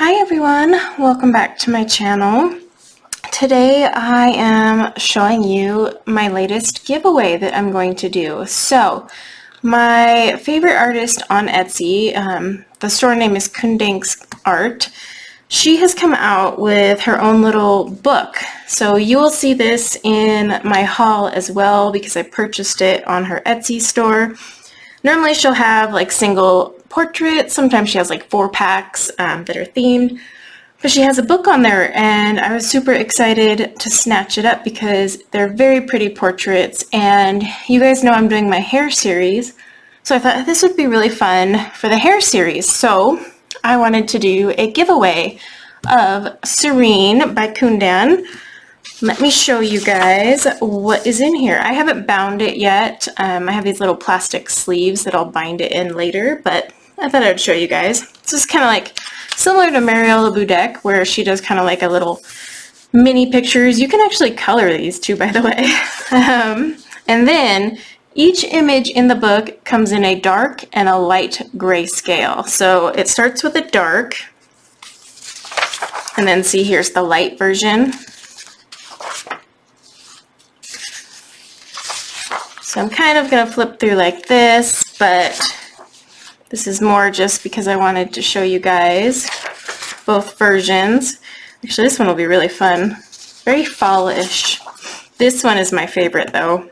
Hi everyone, welcome back to my channel. Today I am showing you my latest giveaway that I'm going to do. So my favorite artist on Etsy, the store name is Kundank's Art. She has come out with her own little book. So you will see this in my haul as well because I purchased it on her Etsy store. Normally she'll have like single portraits, sometimes she has like 4-packs that are themed, but she has a book on there and I was super excited to snatch it up because they're very pretty portraits, and you guys know I'm doing my hair series, so I thought this would be really fun for the hair series. So I wanted to do a giveaway of Serene by Kundan. Let me show you guys what is in here. I haven't bound it yet. I have these little plastic sleeves that I'll bind it in later, but I thought I'd show you guys. This is kind of like similar to Marielle Budek, where she does kind of like a little mini pictures. You can actually color these too, by the way. And then each image in the book comes in a dark and a light gray scale. So it starts with a dark, and then see, here's the light version. So I'm kind of going to flip through like this, but this is more just because I wanted to show you guys both versions. Actually, this one will be really fun. Very fall-ish. This one is my favorite though.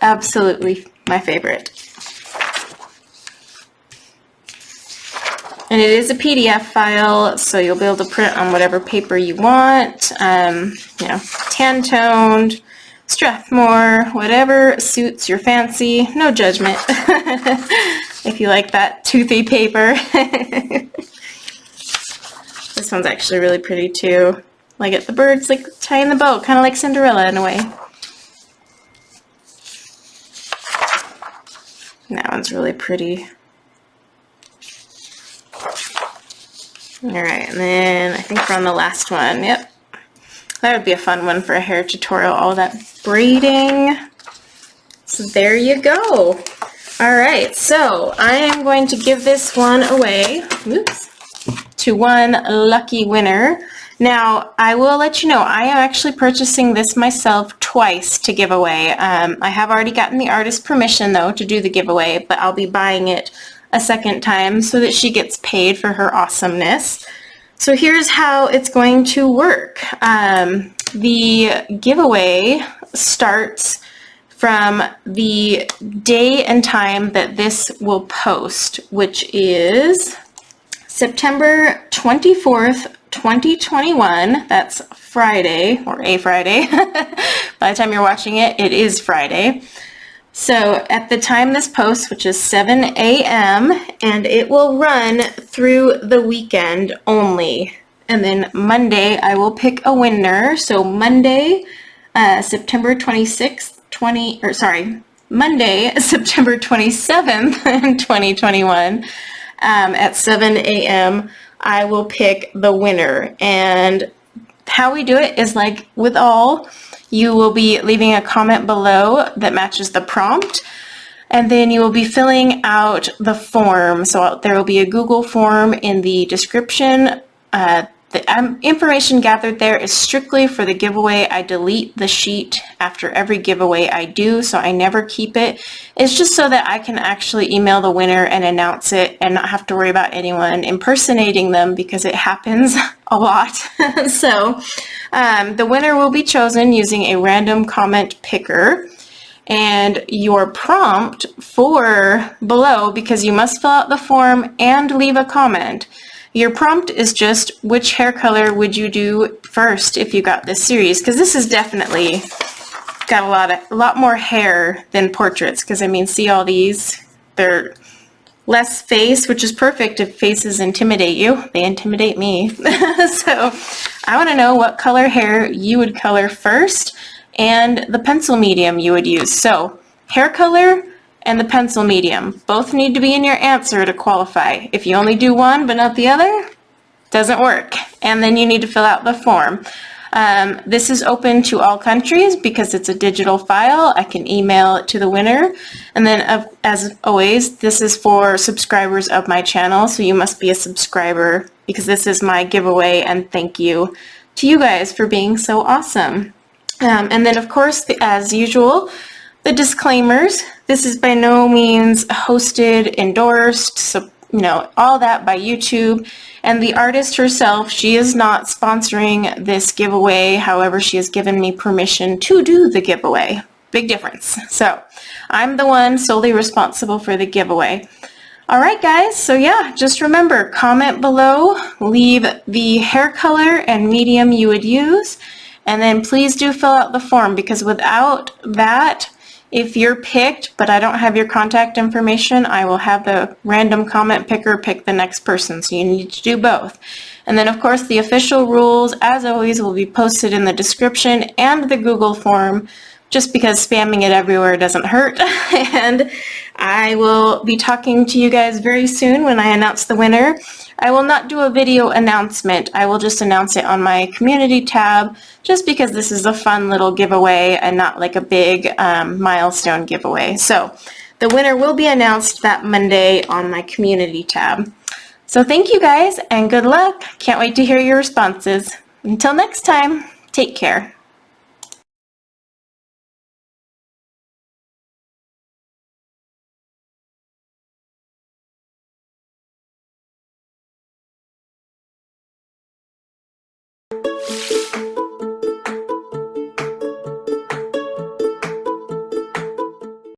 Absolutely my favorite. And it is a PDF file, so you'll be able to print on whatever paper you want. You know, tan-toned, Strathmore, whatever suits your fancy. No judgment. If you like that toothy paper. This one's actually really pretty too. Like it, the birds like tying the bow, kind of like Cinderella in a way. And that one's really pretty. Alright, and then I think we're on the last one. Yep. That would be a fun one for a hair tutorial, all that braiding. So there you go. All right, so I am going to give this one away, to one lucky winner. Now, I will let you know, I am actually purchasing this myself twice to give away. I have already gotten the artist's permission, though, to do the giveaway, but I'll be buying it a second time so that she gets paid for her awesomeness. So here's how it's going to work. The giveaway starts from the day and time that this will post, which is September 24th, 2021. That's Friday, or a Friday. By the time you're watching it, it is Friday. So at the time this posts, which is 7 a.m., and it will run through the weekend only. And then Monday, I will pick a winner. So Monday, September 26th, Monday, September 27th, 2021, at 7 a.m., I will pick the winner. And how we do it is like with all, you will be leaving a comment below that matches the prompt, and then you will be filling out the form. So there will be a Google form in the description. The information gathered there is strictly for the giveaway. I delete the sheet after every giveaway I do, so I never keep it. It's just so that I can actually email the winner and announce it and not have to worry about anyone impersonating them, because it happens a lot. So the winner will be chosen using a random comment picker. And your prompt for below, because you must fill out the form and leave a comment, your prompt is just which hair color would you do first if you got this series, because this is definitely got a lot more hair than portraits, because I mean, see all these, they're less face, which is perfect if faces intimidate you. They intimidate me. So I want to know what color hair you would color first and the pencil medium you would use. So hair color and the pencil medium both need to be in your answer to qualify. If you only do one but not the other, doesn't work. And then you need to fill out the form. This is open to all countries because it's a digital file. I can email it to the winner. And then as always, this is for subscribers of my channel. So you must be a subscriber because this is my giveaway, and thank you to you guys for being so awesome. And then of course, as usual, the disclaimers. This is by no means hosted, endorsed, so, all that by YouTube. And the artist herself, she is not sponsoring this giveaway. However, she has given me permission to do the giveaway. Big difference. So I'm the one solely responsible for the giveaway. All right, guys. So yeah, just remember, comment below, leave the hair color and medium you would use, and then please do fill out the form, because without that, if you're picked, but I don't have your contact information, I will have the random comment picker pick the next person. So you need to do both. And then of course the official rules, as always, will be posted in the description and the Google form, just because spamming it everywhere doesn't hurt. And I will be talking to you guys very soon when I announce the winner. I will not do a video announcement. I will just announce it on my community tab, just because this is a fun little giveaway and not like a big milestone giveaway. So the winner will be announced that Monday on my community tab. So thank you guys and good luck. Can't wait to hear your responses. Until next time, take care.